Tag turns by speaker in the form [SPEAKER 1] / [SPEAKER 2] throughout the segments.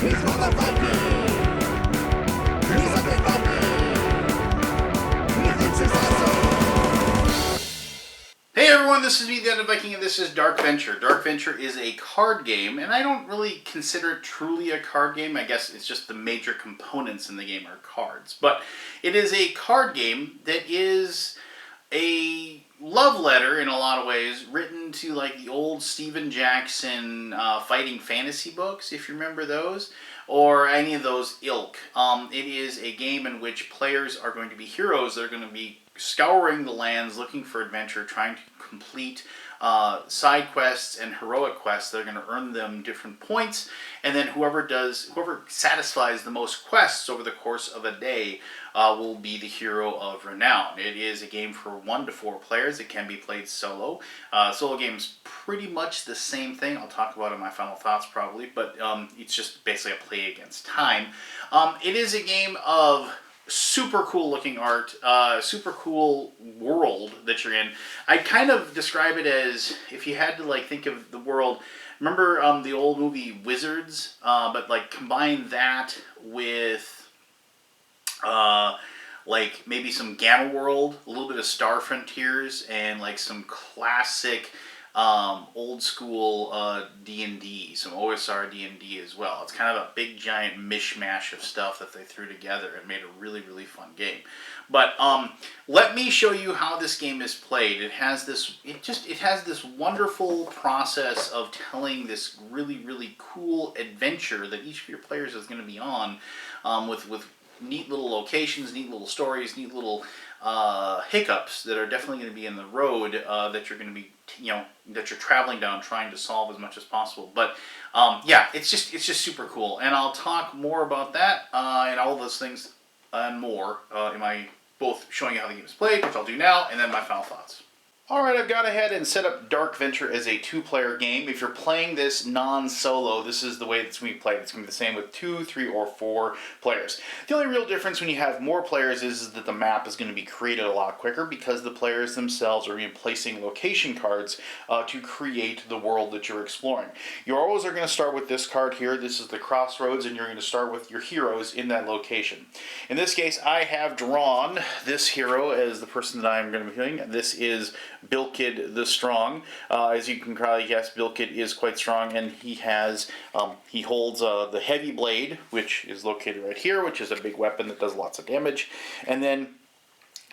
[SPEAKER 1] Hey everyone, this is me, the Undead Viking, and this is Dark Venture. Dark Venture is a card game, and I don't really consider it truly a card game. I guess it's just the major components in the game are cards. But it is a card game that is a love letter, in a lot of ways, written to like the old Steven Jackson fighting fantasy books, if you remember those, or any of those ilk. It is a game in which players are going to be heroes. They're going to be scouring the lands, looking for adventure, trying to complete side quests and heroic quests. They're going to earn them different points, and then whoever satisfies the most quests over the course of a day will be the hero of renown. It is a game for 1 to 4 players. It can be played solo. Solo game's pretty much the same thing. I'll talk about it in my final thoughts probably, but it's just basically a play against time. It is a game of super cool looking art, super cool world that you're in. I'd kind of describe it as, if you had to like think of the world, remember the old movie Wizards, but like combine that with like maybe some Gamma World, a little bit of Star Frontiers, and like some classic old school D&D, some OSR D&D as well. It's kind of a big giant mishmash of stuff that they threw together and made a really, really fun game. But let me show you how this game is played. It has this wonderful process of telling this really, really cool adventure that each of your players is going to be on, with neat little locations, neat little stories, neat little hiccups that are definitely going to be in the road that you're going to be, that you're traveling down trying to solve as much as possible. But yeah, it's just super cool, and I'll talk more about that and all those things and more in my both showing you how the game is played, which I'll do now, and then my final thoughts. Alright, I've gone ahead and set up Dark Venture as a 2-player game. If you're playing this non-solo, this is the way it's going to be played. It's going to be the same with 2, 3, or 4 players. The only real difference when you have more players is that the map is going to be created a lot quicker, because the players themselves are placing location cards to create the world that you're exploring. You always are going to start with this card here. This is the crossroads, and you're going to start with your heroes in that location. In this case, I have drawn this hero as the person that I'm going to be doing. This is Bilkid the Strong. As you can probably guess, Bilkid is quite strong, and he holds the heavy blade, which is located right here, which is a big weapon that does lots of damage. And then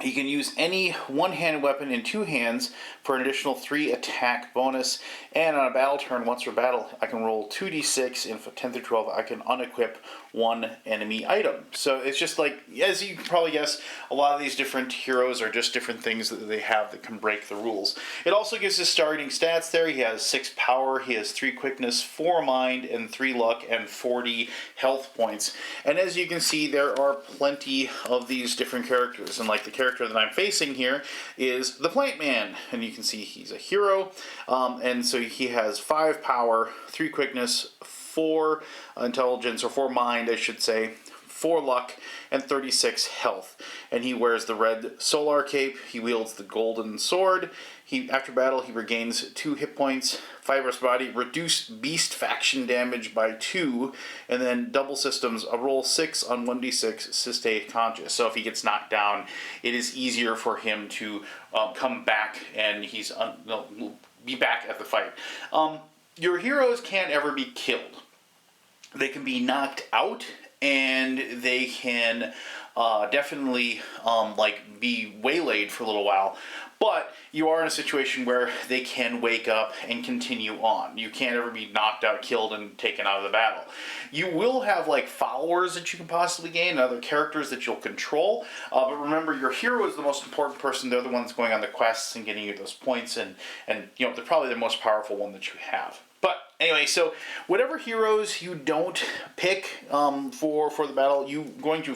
[SPEAKER 1] he can use any one-handed weapon in 2 hands for an additional 3 attack bonus. And on a battle turn, once per battle, I can roll 2d6, and for 10 through 12, I can unequip 1 enemy item. So it's just like, as you can probably guess, a lot of these different heroes are just different things that they have that can break the rules. It also gives his starting stats there. He has 6 power, he has 3 quickness, 4 mind, and 3 luck, and 40 health points. And as you can see, there are plenty of these different characters. And like the character that I'm facing here is the Plant Man. And you can see he's a hero. And so he has 5 power, 3 quickness, 4 intelligence, or 4 mind, I should say, 4 luck, and 36 health. And he wears the red solar cape. He wields the golden sword. After battle, he regains 2 hit points, fibrous body, reduced beast faction damage by 2, and then double systems, a roll 6 on 1d6 to stay conscious. So if he gets knocked down, it is easier for him to come back, and be back at the fight. Your heroes can't ever be killed. They can be knocked out, and they can definitely be waylaid for a little while. But you are in a situation where they can wake up and continue on. You can't ever be knocked out, killed, and taken out of the battle. You will have like followers that you can possibly gain, other characters that you'll control. But remember, your hero is the most important person. They're the ones going on the quests and getting you those points, and they're probably the most powerful one that you have. But anyway, so whatever heroes you don't pick for the battle, you're going to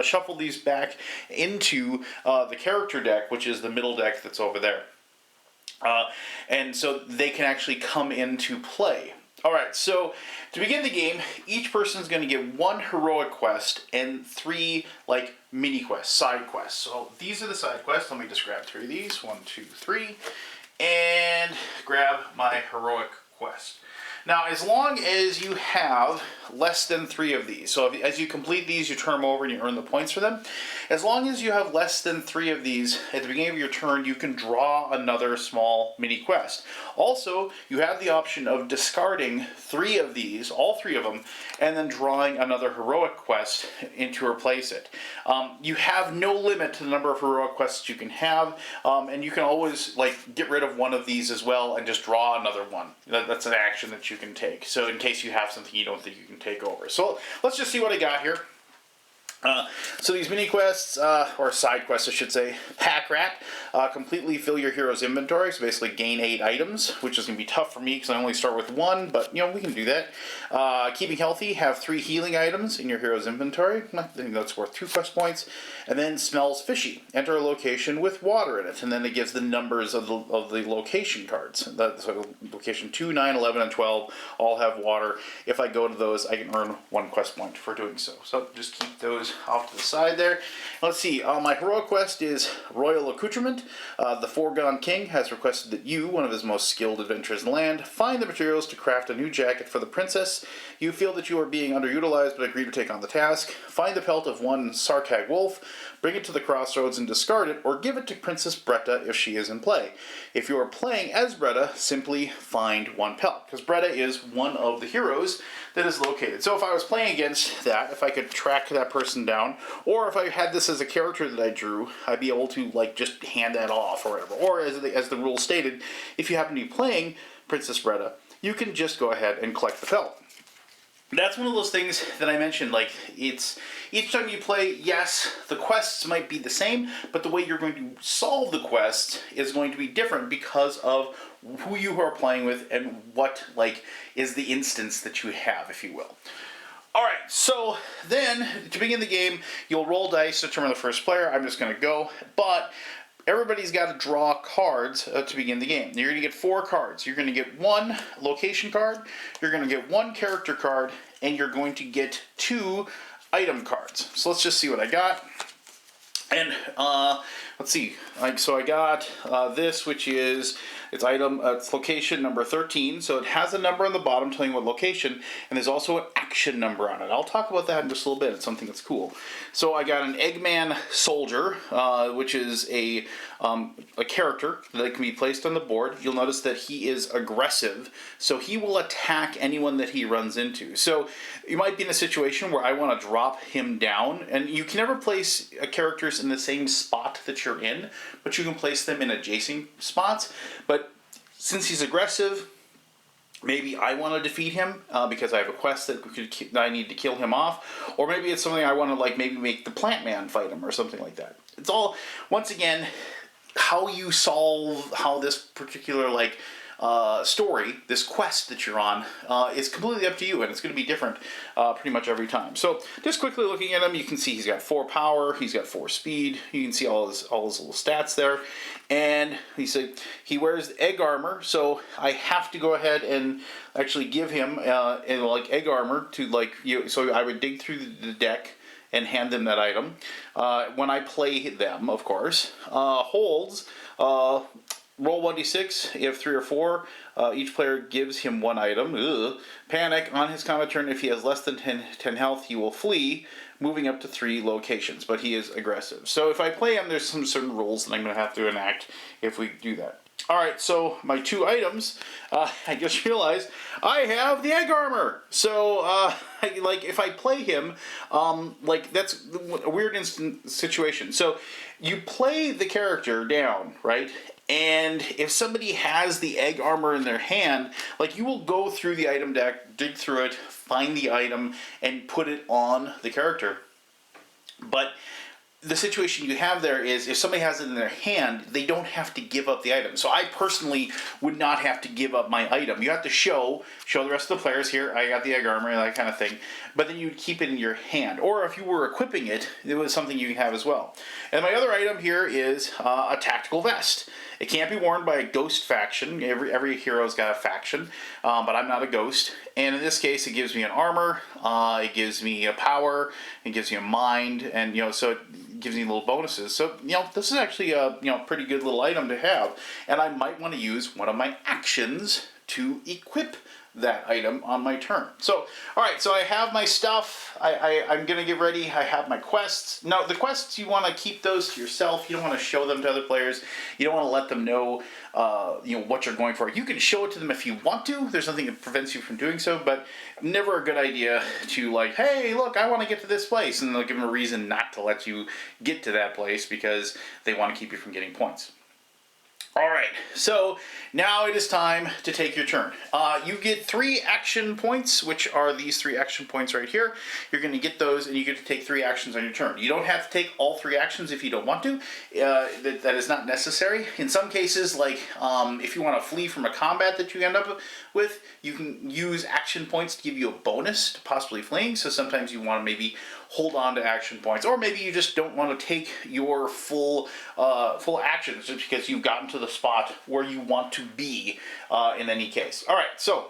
[SPEAKER 1] shuffle these back into the character deck, which is the middle deck that's over there. And so they can actually come into play. Alright, so to begin the game, each person is going to get 1 heroic quest and 3 mini quests, side quests. So these are the side quests. Let me just grab 3 of these. 1, 2, 3. And grab my heroic quest. Now, as long as you have less than 3 of these, so as you complete these, you turn them over and you earn the points for them. As long as you have less than 3 of these at the beginning of your turn, you can draw another small mini quest. Also, you have the option of discarding 3 of these, all 3 of them, and then drawing another heroic quest to replace it. You have no limit to the number of heroic quests you can have, and you can always like get rid of one of these as well and just draw another one. That's an action that you can take. So in case you have something you don't think you can take over. So let's just see what I got here. So these mini quests, or side quests I should say, Pack Rat, completely fill your hero's inventory, so basically gain 8 items, which is going to be tough for me because I only start with 1, but you know, we can do that. Keeping Healthy, have 3 healing items in your hero's inventory, I think that's worth 2 quest points. And then Smells Fishy, enter a location with water in it, and then it gives the numbers of the location cards. So location 2, 9, 11, and 12 all have water. If I go to those, I can earn 1 quest point for doing so. So just keep those off to the side there. Let's see, my heroic quest is Royal Accoutrement. The Foregone King has requested that you, one of his most skilled adventurers in the land, find the materials to craft a new jacket for the princess. You feel that you are being underutilized but agree to take on the task. Find the pelt of one Sartag wolf, bring it to the crossroads and discard it, or give it to Princess Bretta if she is in play. If you are playing as Bretta, simply find 1 pelt, because Bretta is one of the heroes that is located. So if I was playing against that, if I could track that person down, or if I had this as a character that I drew, I'd be able to like just hand that off or whatever. Or as the rule stated, if you happen to be playing Princess Bretta, you can just go ahead and collect the pelt. That's one of those things that I mentioned, like, it's, each time you play, yes, the quests might be the same, but the way you're going to solve the quest is going to be different because of who you are playing with and what, like, is the instance that you have, if you will. Alright, so then, to begin the game, you'll roll dice to determine the first player. I'm just going to go, but everybody's got to draw cards to begin the game. You're going to get 4 cards. You're going to get 1 location card, you're going to get 1 character card, and you're going to get 2 item cards. So let's just see what I got. And let's see. So I got this, which is it's location number 13. So it has a number on the bottom telling you what location, and there's also an action number on it. I'll talk about that in just a little bit. It's something that's cool. So I got an Eggman Soldier, which is a character that can be placed on the board. You'll notice that he is aggressive, so he will attack anyone that he runs into. So you might be in a situation where I want to drop him down, and you can never place characters in the same spot that you're in, but you can place them in adjacent spots. But since he's aggressive, maybe I want to defeat him because I have a quest that I need to kill him off, or maybe it's something I want to like maybe make the Plant Man fight him or something like that. It's all, once again, how you solve how this particular like story, this quest that you're on, is completely up to you, and it's going to be different pretty much every time. So just quickly looking at him, you can see he's got 4 power, he's got 4 speed, you can see all his little stats there, and he wears egg armor, so I have to go ahead and actually give him like egg armor to like you. So I would dig through the deck and hand them that item when I play them, of course. Holds. Roll 1d6, you have 3 or 4, each player gives him 1 item. Ugh. Panic, on his combat turn, if he has less than 10 health, he will flee, moving up to 3 locations, but he is aggressive. So if I play him, there's some certain rules that I'm going to have to enact if we do that. Alright, so my 2 items, I just realized I have the egg armor. So, like, if I play him, like, that's a weird situation. So, you play the character down, right? And if somebody has the egg armor in their hand, like, you will go through the item deck, dig through it, find the item, and put it on the character. But the situation you have there is if somebody has it in their hand, they don't have to give up the item. So I personally would not have to give up my item. You have to show the rest of the players, here, I got the egg armor, and that kind of thing. But then you'd keep it in your hand. Or if you were equipping it, it was something you can have as well. And my other item here is a tactical vest. It can't be worn by a ghost faction. Every hero's got a faction, but I'm not a ghost. And in this case, it gives me an armor, it gives me a power, it gives me a mind, and so it gives me little bonuses. So this is actually a pretty good little item to have, and I might want to use one of my actions to equip that item on my turn. So, alright, so I have my stuff. I'm going to get ready. I have my quests. Now, the quests, you want to keep those to yourself. You don't want to show them to other players. You don't want to let them know, what you're going for. You can show it to them if you want to. There's nothing that prevents you from doing so, but never a good idea to like, hey, look, I want to get to this place, and they'll give them a reason not to let you get to that place because they want to keep you from getting points. Alright, so now it is time to take your turn. You get 3 action points, which are these 3 action points right here. You're going to get those, and you get to take 3 actions on your turn. You don't have to take all 3 actions if you don't want to. That is not necessary. In some cases, like if you want to flee from a combat that you end up with, you can use action points to give you a bonus to possibly fleeing. So sometimes you want to maybe hold on to action points, or maybe you just don't want to take your full actions just because you've gotten to the spot where you want to be in any case. All right, so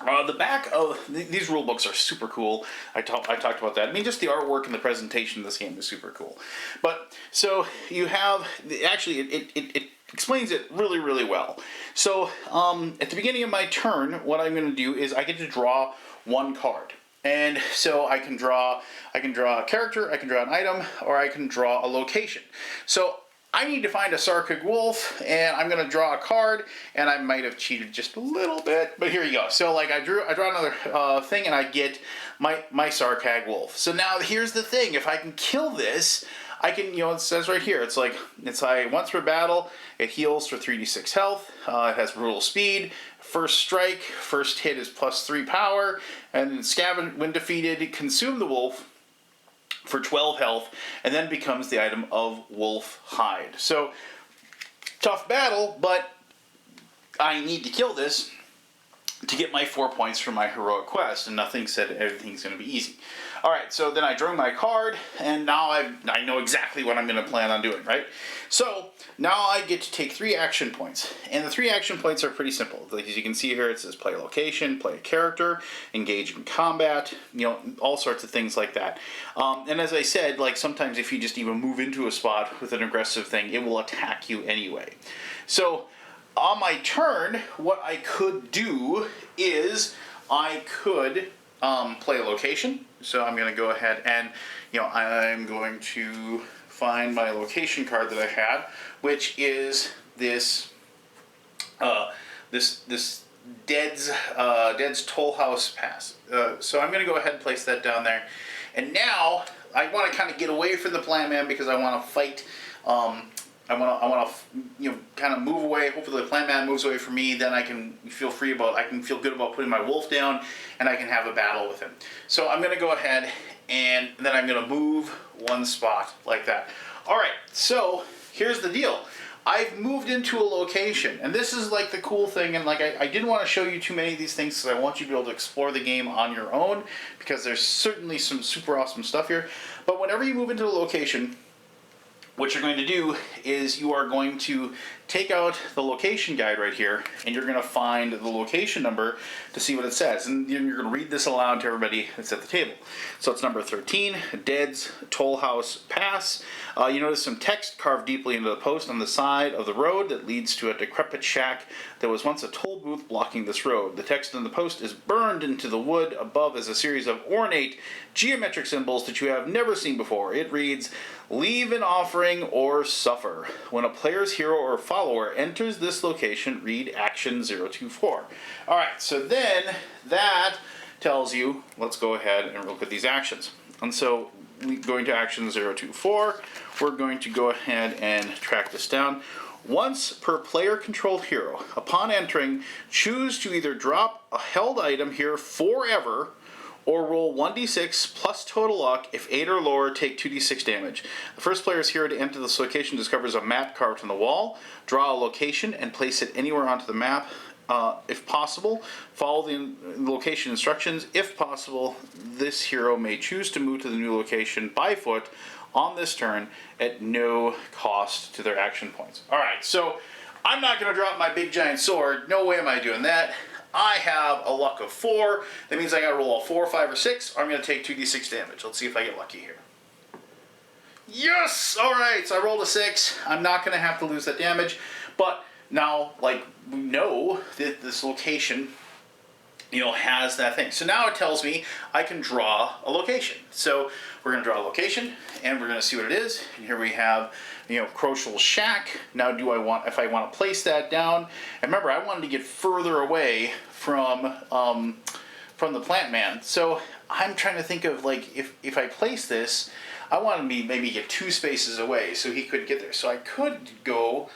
[SPEAKER 1] the back of these rule books are super cool. I talked about that. I mean, just the artwork and the presentation of this game is super cool. But so you have actually it explains it really, really well. So at the beginning of my turn, what I'm going to do is I get to draw 1 card. And so I can draw a character, I can draw an item, or I can draw a location. So I need to find a Sarkig wolf, and I'm going to draw a card, and I might have cheated just a little bit, but here you go. So like I draw another thing, and I get my Sarkig wolf. So now here's the thing: if I can kill this, I can, it says right here, it's once per battle, it heals for 3d6 health, it has brutal speed, first strike, first hit is +3 power, and scavenge, when defeated, consume the wolf for 12 health, and then becomes the item of wolf hide. So, tough battle, but I need to kill this to get my 4 points for my heroic quest, and nothing said everything's going to be easy. Alright, so then I drew my card, and now I know exactly what I'm going to plan on doing, right? So, now I get to take 3 action points, and the 3 action points are pretty simple. Like, as you can see here, it says play a location, play a character, engage in combat, all sorts of things like that. And as I said, like, sometimes if you just even move into a spot with an aggressive thing, it will attack you anyway. So, on my turn, what I could do is I could play a location. So I'm going to go ahead and, I'm going to find my location card that I had, which is this Dead's Toll House Pass. So I'm going to go ahead and place that down there. And now I want to kind of get away from the Plan Man because I want to fight. I want to kind of move away. Hopefully the Plant Man moves away from me. Then I can feel good about putting my wolf down, and I can have a battle with him. So I'm going to go ahead, and then I'm going to move 1 spot like that. All right. So here's the deal. I've moved into a location, and this is like the cool thing. And like I didn't want to show you too many of these things because I want you to be able to explore the game on your own, because there's certainly some super awesome stuff here. But whenever you move into a location, what you're going to do is you are going to take out the location guide right here, and you're going to find the location number to see what it says. And you're going to read this aloud to everybody that's at the table. So it's number 13, Dead's Toll House Pass. You notice some text carved deeply into the post on the side of the road that leads to a decrepit shack that was once a toll booth blocking this road. The text on the post is burned into the wood above as a series of ornate geometric symbols that you have never seen before. It reads, "Leave an offering or suffer. When a player's hero or follower enters this location, read action 024. Alright, so then that tells you, let's go ahead and look at these actions. And so, going to action 024, we're going to go ahead and track this down. Once per player-controlled hero, upon entering, choose to either drop a held item here forever, or roll 1d6 plus total luck. If 8 or lower, take 2d6 damage. The first player's hero to enter this location discovers a map carved on the wall. Draw a location and place it anywhere onto the map. If possible, follow the location instructions. If possible, this hero may choose to move to the new location by foot on this turn at no cost to their action points. Alright, so I'm not going to drop my big giant sword. No way am I doing that. I have a luck of 4. That means I got to roll a 4, 5, or 6, or I'm going to take 2d6 damage. Let's see if I get lucky here. Yes! Alright, so I rolled a 6. I'm not going to have to lose that damage, but now, like, we know that this location, has that thing. So now it tells me I can draw a location. So we're going to draw a location, and we're going to see what it is. And here we have, Crochel's Shack. Now, if I want to place that down, and remember, I wanted to get further away from the plant man. So I'm trying to think of, like, if I place this, I want to maybe get 2 spaces away so he could get there. So I could go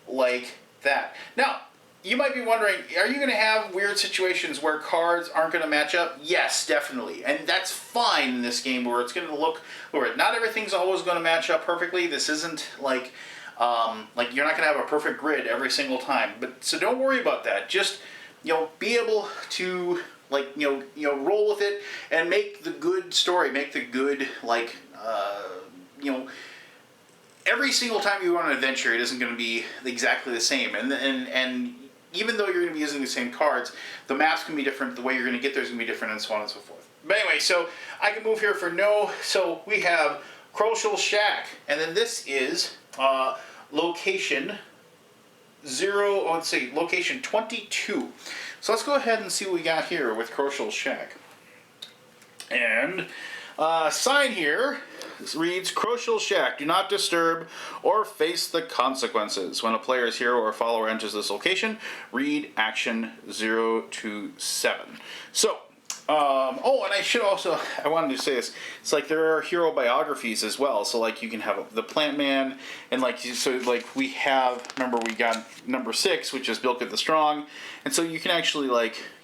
[SPEAKER 1] like that. Now, you might be wondering, are you going to have weird situations where cards aren't going to match up? Yes, definitely. And that's fine in this game where it's going to look, where not everything's always going to match up perfectly. This isn't like you're not going to have a perfect grid every single time. But so don't worry about that. Just, be able to, roll with it and make the good story, make the good, every single time you go on an adventure, it isn't going to be exactly the same. And even though you're going to be using the same cards, the maps can be different, the way you're going to get there is going to be different, and so on and so forth. But anyway, so I can move here for no. So we have Crochel's Shack, and then this is location location 22. So let's go ahead and see what we got here with Crochel's Shack. And sign here reads, Crochel's Shack, do not disturb or face the consequences. When a player's hero or follower enters this location, read action 0 to 7. So, and I wanted to say this, it's like there are hero biographies as well, so like you can have the Plant Man, and we have, remember we got number 6, which is Bilkit the Strong, and so you can actually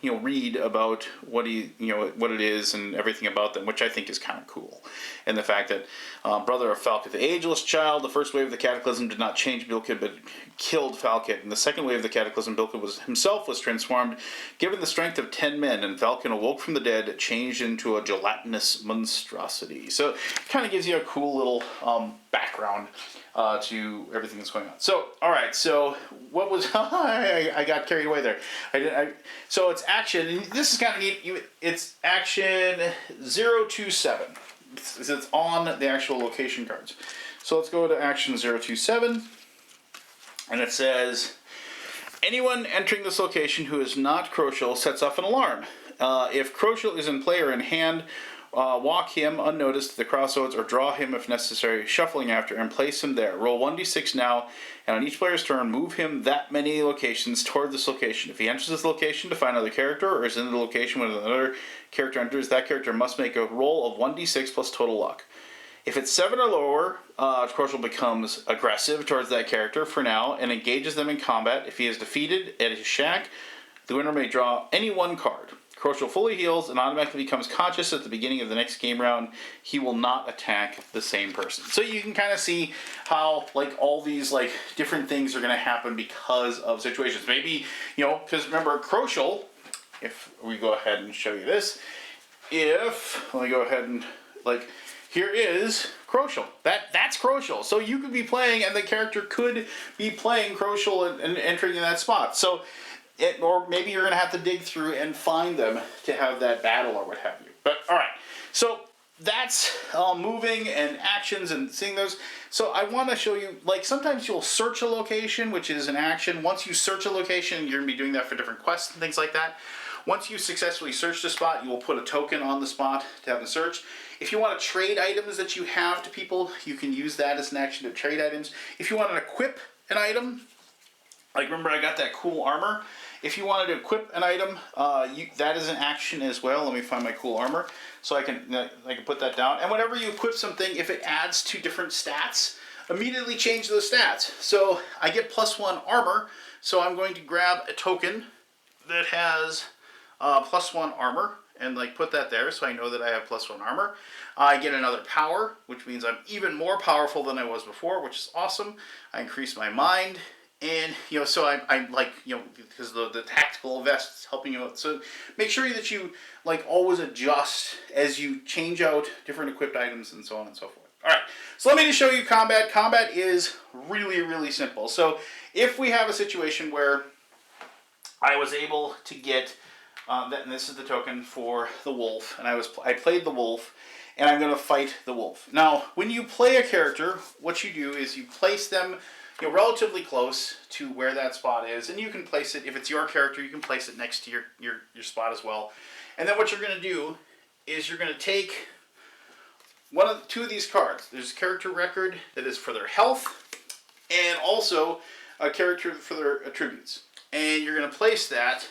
[SPEAKER 1] read about what what it is and everything about them, which I think is kind of cool. And the fact that brother of Falkit the Ageless Child, the first wave of the Cataclysm did not change Bilkit but killed Falkit. In the second wave of the Cataclysm, Bilkit himself was transformed, given the strength of 10 men, and Falcon awoke from the dead, changed into a gelatinous monstrosity. So it kind of gives you a cool little background to everything that's going on. So, all right. So, what was I got carried away there? So it's action. This is kind of neat. It's action 0 to 7. It's on the actual location cards. So let's go to action 0 to 7, and it says, anyone entering this location who is not Crochel sets off an alarm. If Crochel is in play or in hand, walk him unnoticed to the crossroads, or draw him if necessary, shuffling after, and place him there. Roll 1d6 now, and on each player's turn, move him that many locations toward this location. If he enters this location to find another character, or is in the location when another character enters, that character must make a roll of 1d6 plus total luck. If it's 7 or lower, Crochel becomes aggressive towards that character for now, and engages them in combat. If he is defeated at his shack, the winner may draw any one card. Crochel fully heals and automatically becomes conscious at the beginning of the next game round. He will not attack the same person. So you can kind of see how all these different things are going to happen because of situations. Maybe, because remember Crochel, if we go ahead and show you this, let me go ahead and here is Crochel. That's Crochel. So you could be playing, and the character could be playing Crochel and entering in that spot. So or maybe you're going to have to dig through and find them to have that battle or what have you. But, all right. So that's moving and actions and seeing those. So I want to show you, sometimes you'll search a location, which is an action. Once you search a location, you're going to be doing that for different quests and things like that. Once you successfully search the spot, you will put a token on the spot to have the search. If you want to trade items that you have to people, you can use that as an action to trade items. If you want to equip an item, remember I got that cool armor. If you wanted to equip an item, that is an action as well. Let me find my cool armor so I can put that down. And whenever you equip something, if it adds 2 different stats, immediately change those stats. So I get +1 armor, so I'm going to grab a token that has +1 armor and put that there so I know that I have +1 armor. I get another power, which means I'm even more powerful than I was before, which is awesome. I increase my mind. And, so I'm because the tactical vest is helping you out. So make sure that you, always adjust as you change out different equipped items and so on and so forth. All right, so let me just show you combat. Combat is really, really simple. So if we have a situation where I was able to get, and this is the token for the wolf, and I played the wolf, and I'm going to fight the wolf. Now, when you play a character, what you do is you place them relatively close to where that spot is, and you can place it, if it's your character, you can place it next to your spot as well. And then what you're going to do is you're going to take two of these cards. There's a character record that is for their health, and also a character for their attributes. And you're going to place that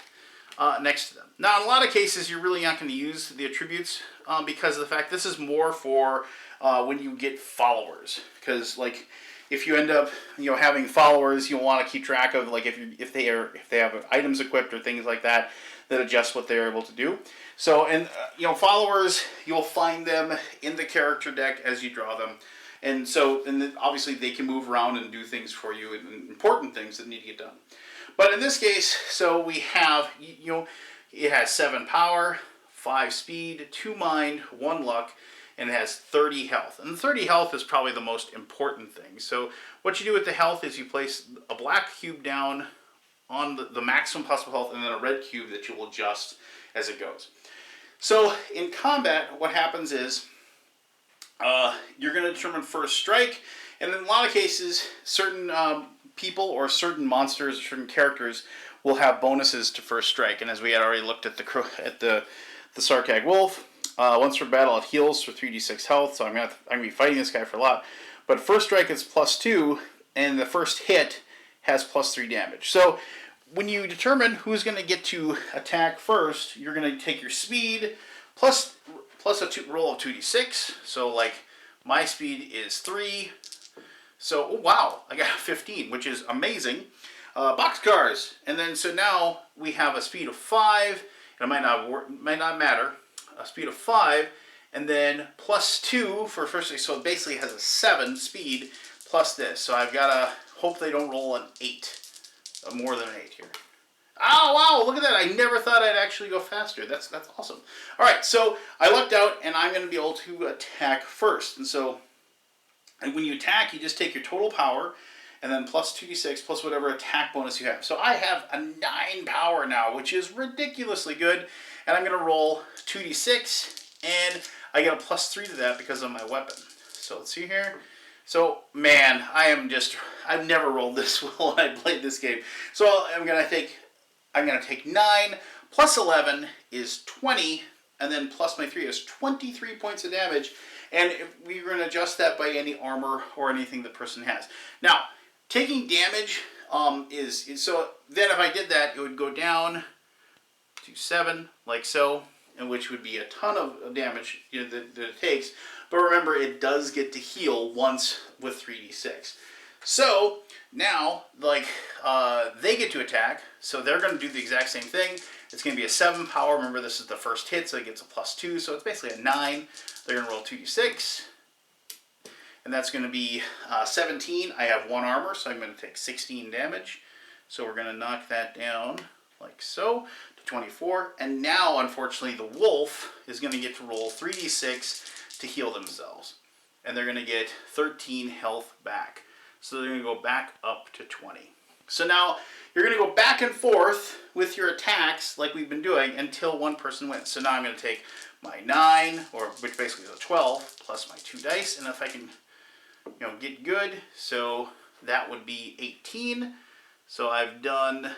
[SPEAKER 1] next to them. Now, in a lot of cases, you're really not going to use the attributes because of the fact this is more for when you get followers. Because like, if you end up having followers, you'll want to keep track of like if they have items equipped or things like that that adjust what they're able to do. So, and followers, you'll find them in the character deck as you draw them. And so, and then obviously they can move around and do things for you, and important things that need to get done. But in this case, so we have, it has 7 power, 5 speed, 2 mind, 1 luck, and it has 30 health. And 30 health is probably the most important thing. So what you do with the health is you place a black cube down on the maximum possible health, and then a red cube that you will adjust as it goes. So in combat, what happens is you're going to determine first strike, and in a lot of cases, certain people or certain monsters or certain characters will have bonuses to first strike. And as we had already looked at the Sarkag Wolf, once per battle it heals for 3d6 health, so I'm going to be fighting this guy for a lot. But first strike is +2, and the first hit has +3 damage. So when you determine who's going to get to attack first, you're going to take your speed plus a roll of 2d6. So like my speed is 3. So, oh wow, I got 15, which is amazing. Boxcars, and then so now we have a speed of 5. It might not matter. A speed of 5, and then +2 for first. So it basically has a 7 speed plus this. So I've got to hope they don't roll an 8, more than an 8 here. Oh wow! Look at that! I never thought I'd actually go faster. That's awesome. All right, so I lucked out, and I'm going to be able to attack first. And so, when you attack, you just take your total power, and then plus 2d6 plus whatever attack bonus you have. So I have a 9 power now, which is ridiculously good. And I'm going to roll 2d6, and I get a +3 to that because of my weapon. So let's see here. So, man, I've never rolled this well when I played this game. So I'm going to take 9, plus 11 is 20, and then plus my 3 is 23 points of damage. And we're going to adjust that by any armor or anything the person has. Now, taking damage is so then if I did that, it would go down to 7, like so, and which would be a ton of damage that it takes. But remember, it does get to heal once with 3d6. So now, like, they get to attack, so they're going to do the exact same thing. It's going to be a 7 power. Remember, this is the first hit, so it gets a +2, so it's basically a 9. They're going to roll 2d6, and that's going to be 17. I have 1 armor, so I'm going to take 16 damage. So we're going to knock that down like so to 24. And now, unfortunately, the wolf is going to get to roll 3d6 to heal themselves, and they're going to get 13 health back. So they're going to go back up to 20. So now you're going to go back and forth with your attacks like we've been doing until one person wins. So now I'm going to take my 9, which basically is a 12, plus my 2 dice. And if I can get good, so that would be 18. So I've done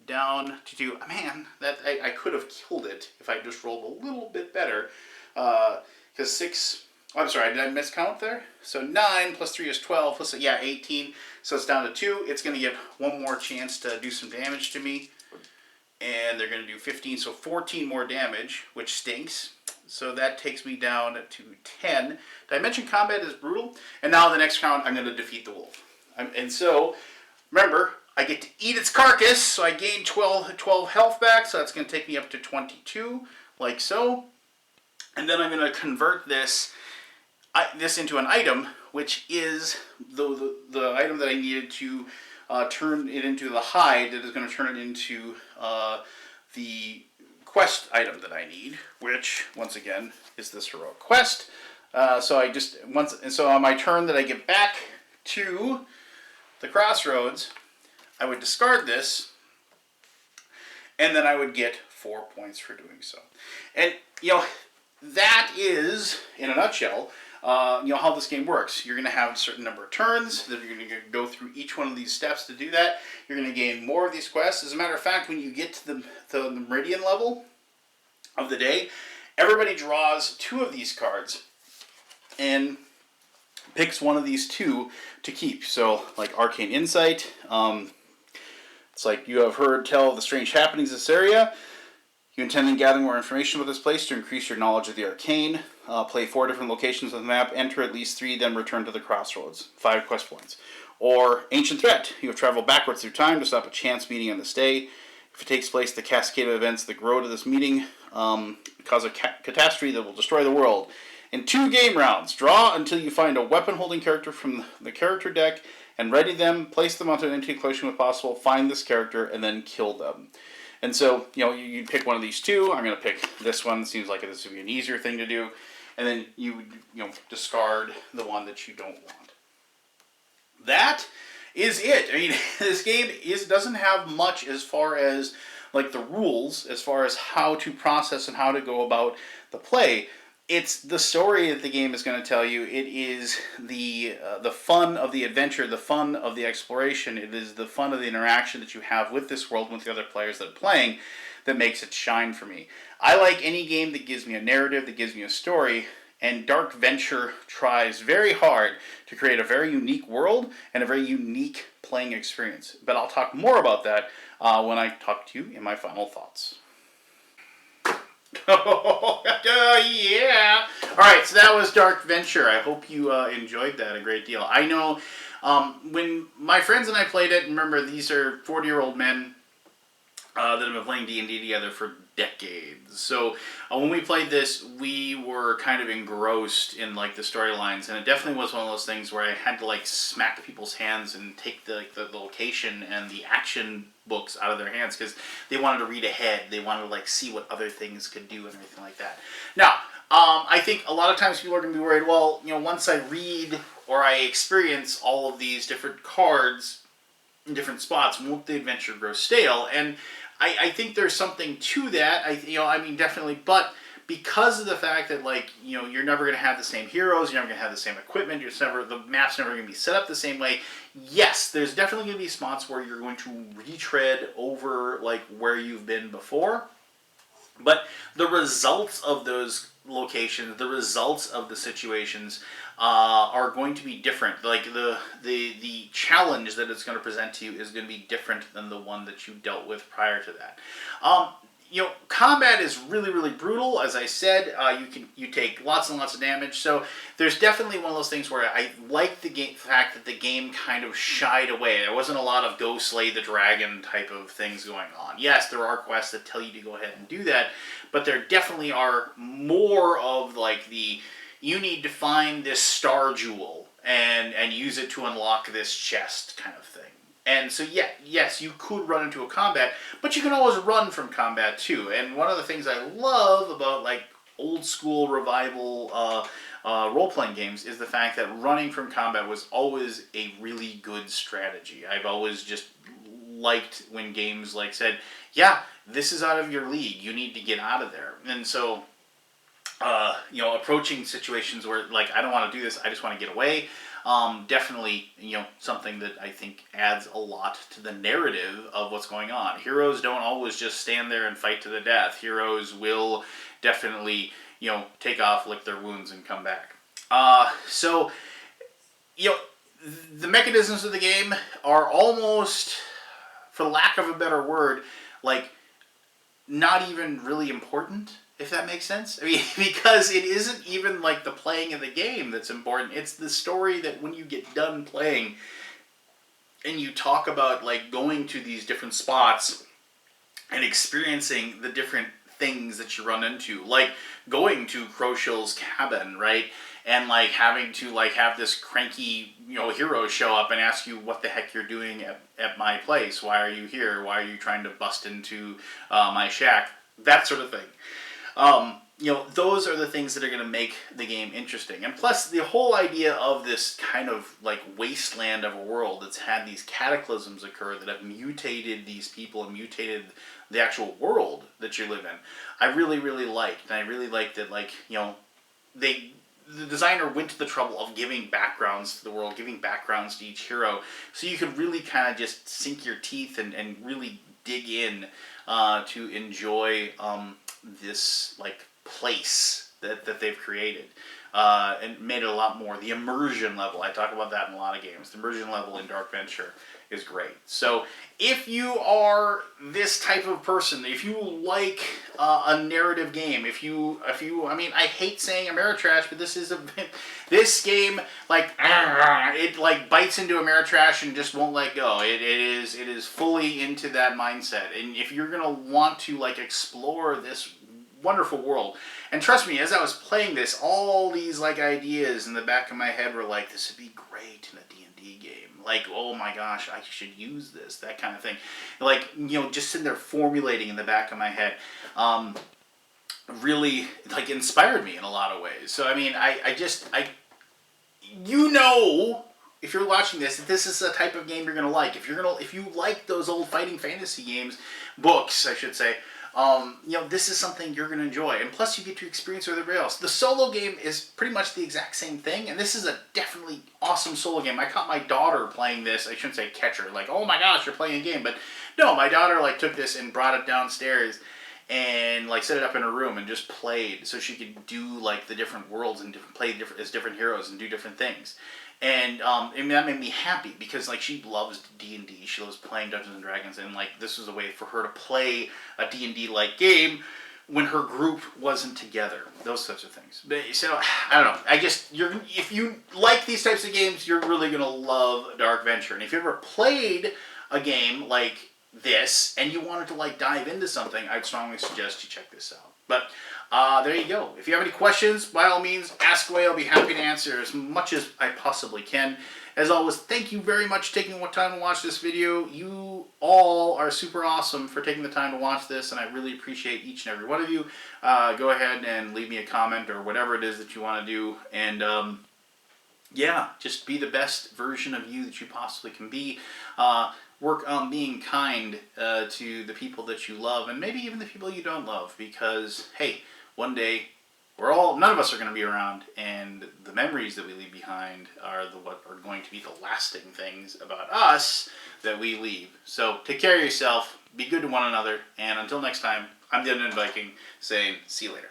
[SPEAKER 1] down to 2. Man, that I could have killed it if I just rolled a little bit better. Because 6... I'm sorry, did I miscount there? So 9 plus 3 is 12, plus, 18. So it's down to 2. It's going to get one more chance to do some damage to me. And they're going to do 15, so 14 more damage, which stinks. So that takes me down to 10. Did I mention combat is brutal? And now the next round, I'm going to defeat the wolf. And so, remember, I get to eat its carcass, so I gain 12 health back, so that's going to take me up to 22, like so. And then I'm going to convert this into an item, which is the item that I needed to turn it into the hide that is going to turn it into the quest item that I need, which once again is this heroic quest. So on my turn that I get back to the crossroads, I would discard this, and then I would get 4 points for doing so. And that is, in a nutshell, how this game works. You're going to have a certain number of turns that you're going to go through each one of these steps to do that. You're going to gain more of these quests. As a matter of fact, when you get to the Meridian level of the day, everybody draws 2 of these cards and picks one of these 2 to keep. So, like Arcane Insight, it's like you have heard tell of the strange happenings in this area. You intend on gathering more information about this place to increase your knowledge of the arcane. Play 4 different locations on the map, enter at least 3, then return to the crossroads. 5 quest points. Or Ancient Threat. You have traveled backwards through time to stop a chance meeting on this day. If it takes place, the cascade of events that grow to this meeting cause a catastrophe that will destroy the world. In 2 game rounds, draw until you find a weapon-holding character from the character deck and ready them, place them onto an entity collection if possible, find this character, and then kill them. And so, you pick one of these 2. I'm going to pick this one. Seems like this would be an easier thing to do. And then you discard the one that you don't want. That is it. I mean, this game doesn't have much as far as like the rules, as far as how to process and how to go about the play. It's the story that the game is going to tell you. It is the fun of the adventure, the fun of the exploration. It is the fun of the interaction that you have with this world, with the other players that are playing, that makes it shine for me. I like any game that gives me a narrative, that gives me a story, and Dark Venture tries very hard to create a very unique world and a very unique playing experience. But I'll talk more about that when I talk to you in my final thoughts. Oh, yeah. Alright, so that was Dark Venture. I hope you enjoyed that a great deal. I know when my friends and I played it, remember these are 40-year-old men that have been playing D&D together for decades. So when we played this, we were kind of engrossed in like the storylines, and it definitely was one of those things where I had to like smack people's hands and take the location and the action books out of their hands because they wanted to read ahead. They wanted to like see what other things could do and everything like that. Now, I think a lot of times people are going to be worried, well, once I read or I experience all of these different cards in different spots, won't the adventure grow stale? And I think there's something to that. Definitely, but because of the fact that you're never going to have the same heroes, you're never going to have the same equipment, the map's never going to be set up the same way. Yes, there's definitely going to be spots where you're going to retread over where you've been before, but the results of those locations, the results of the situations are going to be different. Like the challenge that it's going to present to you is going to be different than the one that you dealt with prior to that. Combat is really, really brutal. As I said, you take lots and lots of damage. So there's definitely one of those things where I like the fact that the game kind of shied away. There wasn't a lot of go slay the dragon type of things going on. Yes, there are quests that tell you to go ahead and do that, but there definitely are more of you need to find this star jewel and use it to unlock this chest kind of thing. And so, yes, you could run into a combat, but you can always run from combat too. And one of the things I love about old school revival role-playing games is the fact that running from combat was always a really good strategy. I've always just liked when games said, yeah, this is out of your league, you need to get out of there. And so, approaching situations where I don't want to do this, I just want to get away. Definitely, something that I think adds a lot to the narrative of what's going on. Heroes don't always just stand there and fight to the death. Heroes will definitely, take off, lick their wounds, and come back. The mechanisms of the game are almost, for lack of a better word, not even really important. If that makes sense? I mean, because it isn't even the playing of the game that's important. It's the story that when you get done playing and you talk about going to these different spots and experiencing the different things that you run into. Like going to Crowshill's cabin, right? And having to have this cranky, hero show up and ask you what the heck you're doing at my place. Why are you here? Why are you trying to bust into my shack? That sort of thing. Those are the things that are going to make the game interesting. And plus, the whole idea of this kind of wasteland of a world that's had these cataclysms occur that have mutated these people and mutated the actual world that you live in, I really, really liked. And I really liked that, the designer went to the trouble of giving backgrounds to the world, giving backgrounds to each hero, so you could really kind of just sink your teeth and really dig in to enjoy this like place that they've created. And made it a lot more. The immersion level, I talk about that in a lot of games. The immersion level in Dark Venture is great. So if you are this type of person, if you like a narrative game, if you, I mean, I hate saying Ameritrash, but this game, like, it like bites into Ameritrash and just won't let go. It is fully into that mindset. And if you're gonna want to like explore this wonderful world. And trust me, as I was playing this, all these like ideas in the back of my head were like, this would be great in a D&D game. Like, oh my gosh, I should use this, that kind of thing. Like, you know, just sitting there formulating in the back of my head. Really like inspired me in a lot of ways. So I mean, you know, if you're watching this, that this is the type of game you're gonna like. If you like those old fighting fantasy games, books, I should say, you know, this is something you're going to enjoy. And plus, you get to experience with everybody else. The solo game is pretty much the exact same thing, and this is a definitely awesome solo game. I caught my daughter playing this. I shouldn't say catch her, like, oh my gosh, you're playing a game. But no, my daughter, like, took this and brought it downstairs and, like, set it up in her room and just played so she could do, like, the different worlds and play as different heroes and do different things. And that made me happy because like she loves D&D, she loves playing Dungeons and Dragons, and like this was a way for her to play a D&D like game when her group wasn't together. Those types of things. But, so I don't know. If you like these types of games, you're really gonna love Dark Venture. And if you ever played a game like this and you wanted to like dive into something, I'd strongly suggest you check this out. But there you go. If you have any questions, by all means, ask away. I'll be happy to answer as much as I possibly can. As always, thank you very much for taking the time to watch this video. You all are super awesome for taking the time to watch this, and I really appreciate each and every one of you. Go ahead and leave me a comment or whatever it is that you want to do. And yeah, just be the best version of you that you possibly can be. Work on being kind to the people that you love, and maybe even the people you don't love, because hey, one day none of us are going to be around, and the memories that we leave behind are what are going to be the lasting things about us that we leave. So take care of yourself, be good to one another, and until next time, I'm the Undead Viking saying see you later.